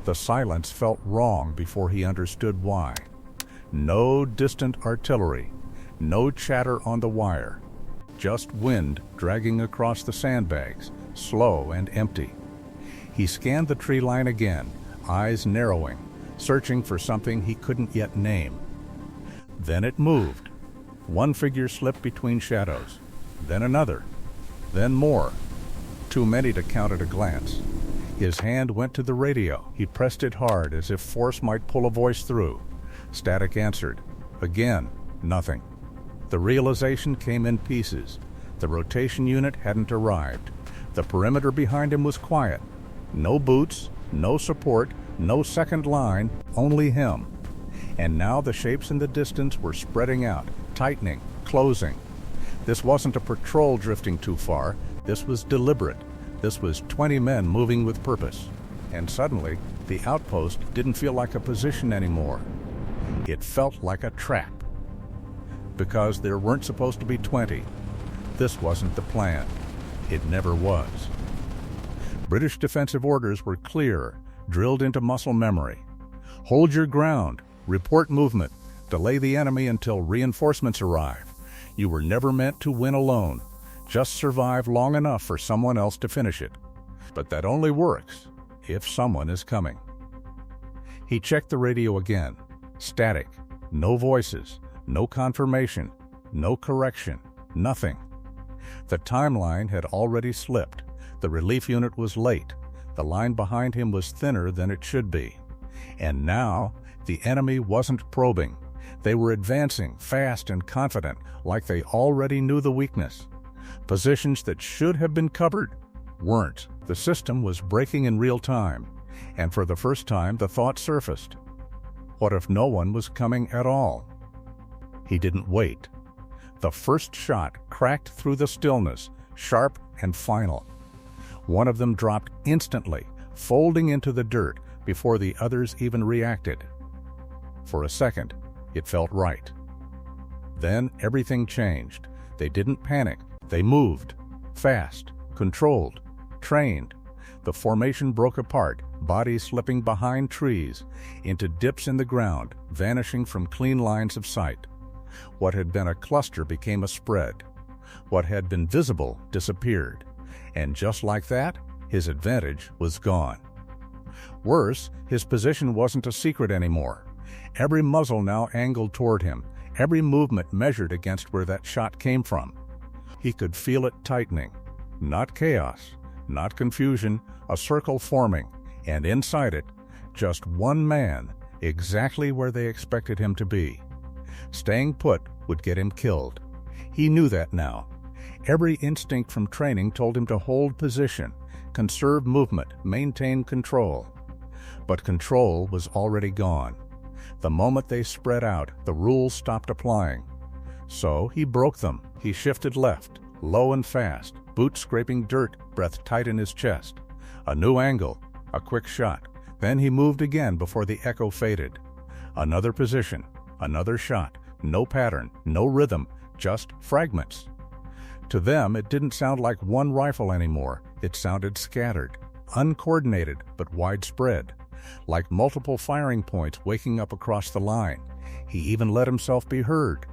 The silence felt wrong before he understood why. No distant artillery, no chatter on the wire, just wind dragging across the sandbags, slow and empty. He scanned the tree line again, eyes narrowing, searching for something he couldn't yet name. Then it moved. One figure slipped between shadows, then another, then more. Too many to count at a glance. His hand went to the radio. He pressed it hard as if force might pull a voice through. Static answered. Again, nothing. The realization came in pieces. The rotation unit hadn't arrived. The perimeter behind him was quiet. No boots, no support, no second line, only him. And now the shapes in the distance were spreading out, tightening, closing. This wasn't a patrol drifting too far. This was deliberate. This was 20 men moving with purpose. And suddenly, the outpost didn't feel like a position anymore. It felt like a trap. Because there weren't supposed to be 20. This wasn't the plan. It never was. British defensive orders were clear, drilled into muscle memory. Hold your ground, report movement, delay the enemy until reinforcements arrive. You were never meant to win alone. Just survive long enough for someone else to finish it. But that only works if someone is coming. He checked the radio again. Static. No voices. No confirmation. No correction. Nothing. The timeline had already slipped. The relief unit was late. The line behind him was thinner than it should be. And now, the enemy wasn't probing. They were advancing, fast and confident, like they already knew the weakness. Positions that should have been covered weren't. The system was breaking in real time, and for the first time the thought surfaced. What if no one was coming at all? He didn't wait. The first shot cracked through the stillness, sharp and final. One of them dropped instantly, folding into the dirt before the others even reacted. For a second, it felt right. Then everything changed. They didn't panic. They moved. Fast, controlled, trained. The formation broke apart, bodies slipping behind trees, into dips in the ground, vanishing from clean lines of sight. What had been a cluster became a spread. What had been visible disappeared. And just like that, his advantage was gone. Worse, his position wasn't a secret anymore. Every muzzle now angled toward him, every movement measured against where that shot came from. He could feel it tightening. Not chaos, not confusion, a circle forming, and inside it, just one man, exactly where they expected him to be. Staying put would get him killed. He knew that now. Every instinct from training told him to hold position, conserve movement, maintain control. But control was already gone. The moment they spread out, the rules stopped applying. So he broke them. He shifted left, low and fast, boots scraping dirt, breath tight in his chest. A new angle, a quick shot. Then he moved again before the echo faded. Another position, another shot. No pattern, no rhythm, just fragments. To them, it didn't sound like one rifle anymore. It sounded scattered, uncoordinated but widespread, like multiple firing points waking up across the line. He even let himself be heard.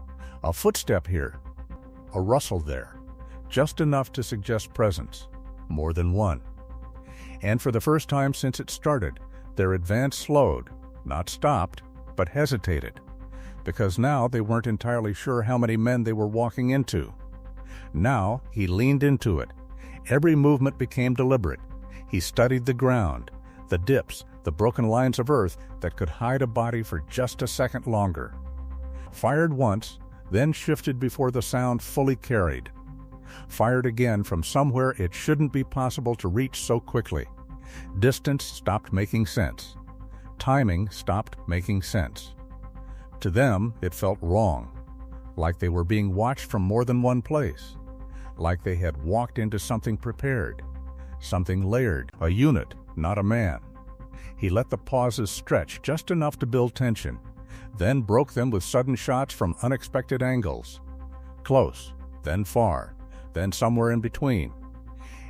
A footstep here, a rustle there, just enough to suggest presence, more than one. And for the first time since it started, their advance slowed, not stopped, but hesitated, because now they weren't entirely sure how many men they were walking into. Now he leaned into it. Every movement became deliberate. He studied the ground, the dips, the broken lines of earth that could hide a body for just a second longer. Fired once, then shifted before the sound fully carried. Fired again from somewhere it shouldn't be possible to reach so quickly. Distance stopped making sense. Timing stopped making sense. To them, it felt wrong, like they were being watched from more than one place, like they had walked into something prepared, something layered, a unit, not a man. He let the pauses stretch just enough to build tension, then broke them with sudden shots from unexpected angles. Close, then far, then somewhere in between.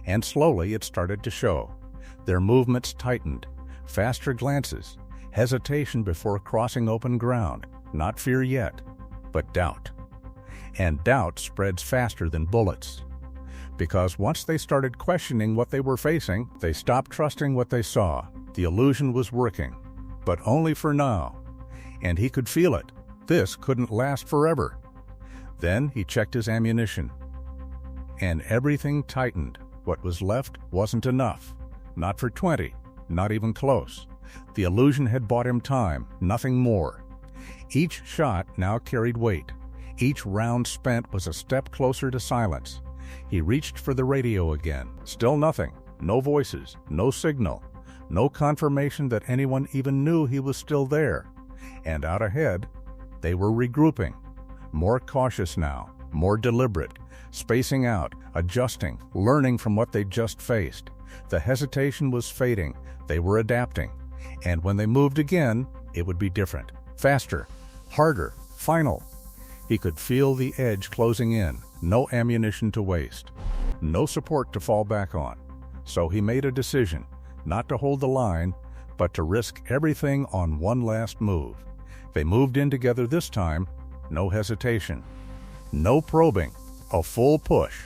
And slowly it started to show. Their movements tightened. Faster glances, hesitation before crossing open ground, not fear yet, but doubt. And doubt spreads faster than bullets. Because once they started questioning what they were facing, they stopped trusting what they saw. The illusion was working, but only for now. And he could feel it. This couldn't last forever. Then he checked his ammunition. And everything tightened. What was left wasn't enough. Not for 20, not even close. The illusion had bought him time, nothing more. Each shot now carried weight. Each round spent was a step closer to silence. He reached for the radio again. Still nothing. No voices, no signal, no confirmation that anyone even knew he was still there. And out ahead, they were regrouping. More cautious now, more deliberate, spacing out, adjusting, learning from what they'd just faced. The hesitation was fading. They were adapting. And when they moved again, it would be different. Faster, harder, final. He could feel the edge closing in. No ammunition to waste. No support to fall back on. So he made a decision, not to hold the line, but to risk everything on one last move. They moved in together this time. No hesitation. No probing. A full push.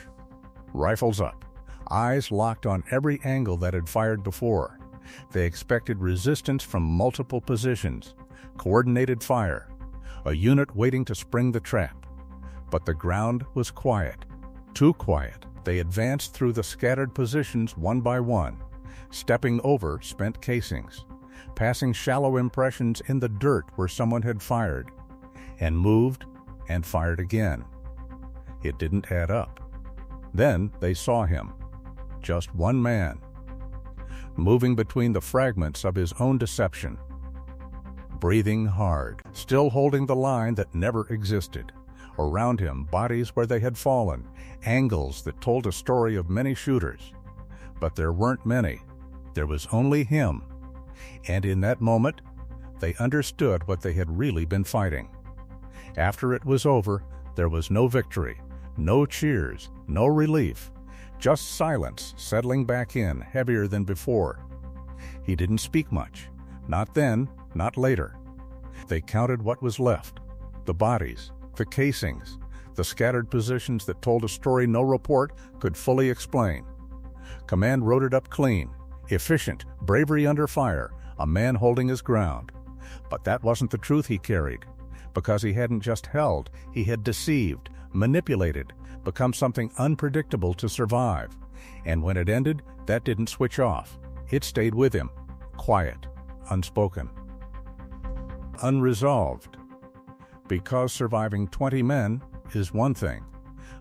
Rifles up. Eyes locked on every angle that had fired before. They expected resistance from multiple positions. Coordinated fire. A unit waiting to spring the trap. But the ground was quiet. Too quiet. They advanced through the scattered positions one by one, stepping over spent casings, passing shallow impressions in the dirt where someone had fired, and moved and fired again. It didn't add up. Then they saw him. Just one man, moving between the fragments of his own deception. Breathing hard, still holding the line that never existed. Around him, bodies where they had fallen, angles that told a story of many shooters. But there weren't many. There was only him. And in that moment, they understood what they had really been fighting. After it was over, there was no victory, no cheers, no relief, just silence settling back in, heavier than before. He didn't speak much. Not then, not later. They counted what was left, the bodies, the casings, the scattered positions that told a story no report could fully explain. Command wrote it up clean, efficient, bravery under fire, a man holding his ground. But that wasn't the truth he carried, because he hadn't just held, he had deceived, manipulated, become something unpredictable to survive. And when it ended, that didn't switch off. It stayed with him, quiet, unspoken, unresolved. Because surviving 20 men is one thing,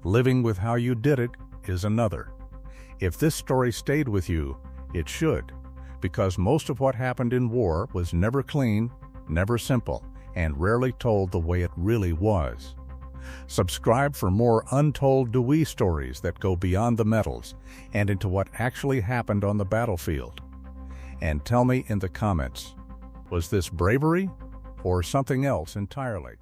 living with how you did it is another. If this story stayed with you, it should, because most of what happened in war was never clean, never simple, and rarely told the way it really was. Subscribe for more untold WWII stories that go beyond the medals and into what actually happened on the battlefield. And tell me in the comments, was this bravery or something else entirely?